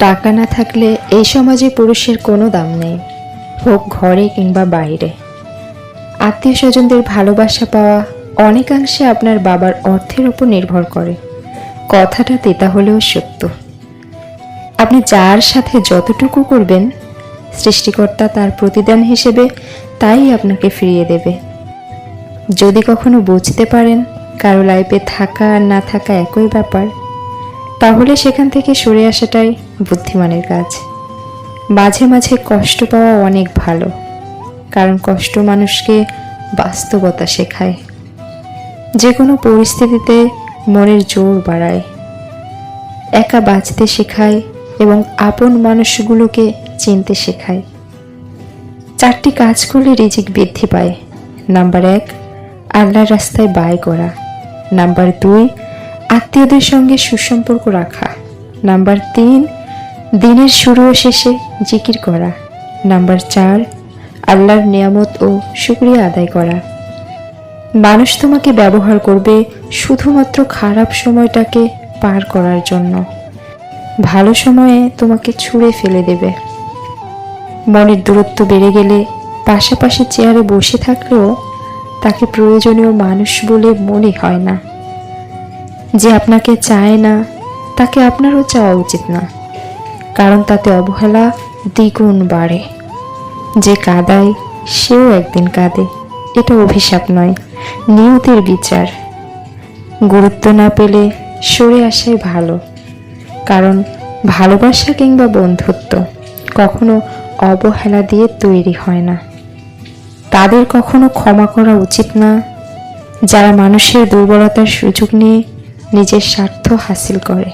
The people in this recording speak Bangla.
টাকা না থাকলে এই সমাজে পুরুষের কোনো দাম নেই, হোক ঘরে কিংবা বাইরে। আত্মীয় স্বজনদের ভালোবাসা পাওয়া অনেকাংশে আপনার বাবার অর্থের উপর নির্ভর করে। কথাটা তেতা হলেও সত্য। আপনি যার সাথে যতটুকু করবেন, সৃষ্টিকর্তা তার প্রতিদান হিসেবে তাই আপনাকে ফিরিয়ে দেবে। যদি কখনো বুঝতে পারেন কারো লাইফে থাকা আর না থাকা একই ব্যাপার, তাহলে সেখান থেকে সরে আসাটাই বুদ্ধিমানের কাজ। মাঝে মাঝে কষ্ট পাওয়া অনেক ভালো, কারণ কষ্ট মানুষকে বাস্তবতা শেখায়, যে কোনো পরিস্থিতিতে মনের জোর বাড়ায়, একা বাঁচতে শেখায় এবং আপন মানুষগুলোকে চিনতে শেখায়। 4টি কাজ করলে রিজিক বৃদ্ধি পায়। নাম্বার 1, আল্লাহর রাস্তায় ব্যয় করা। নাম্বার 2, আত্মীয়দের সঙ্গে সুসম্পর্ক রাখা। নাম্বার 3, দিনের শুরু ও শেষে জিকির করা। নাম্বার 4, আল্লাহর নিয়ামত ও শুকরিয়া আদায় করা। মানুষ তোমাকে ব্যবহার করবে শুধুমাত্র খারাপ সময়টাকে পার করার জন্য, ভালো সময়ে তোমাকে ছুঁড়ে ফেলে দেবে। মনের দূরত্ব বেড়ে গেলে পাশাপাশি চেয়ারে বসে থাকলেও তাকে প্রয়োজনীয় মানুষ বলে মনে হয় না। যে আপনাকে চায় না তাকে আপনারও চাওয়া উচিত না, কারণ তাতে অবহেলা দ্বিগুণ বাড়ে। যে কাঁদায় সেও একদিন কাঁদে, এটা অভিশাপ নয়, নিয়তির বিচার। গুরুত্ব না পেলে সরে আসাই ভালো, কারণ ভালোবাসা কিংবা বন্ধুত্ব কখনো অবহেলা দিয়ে তৈরি হয় না। তাদের কখনো ক্ষমা করা উচিত না যারা মানুষের দুর্বলতার সুযোগ নিয়ে নিজের স্বার্থ হাসিল করে।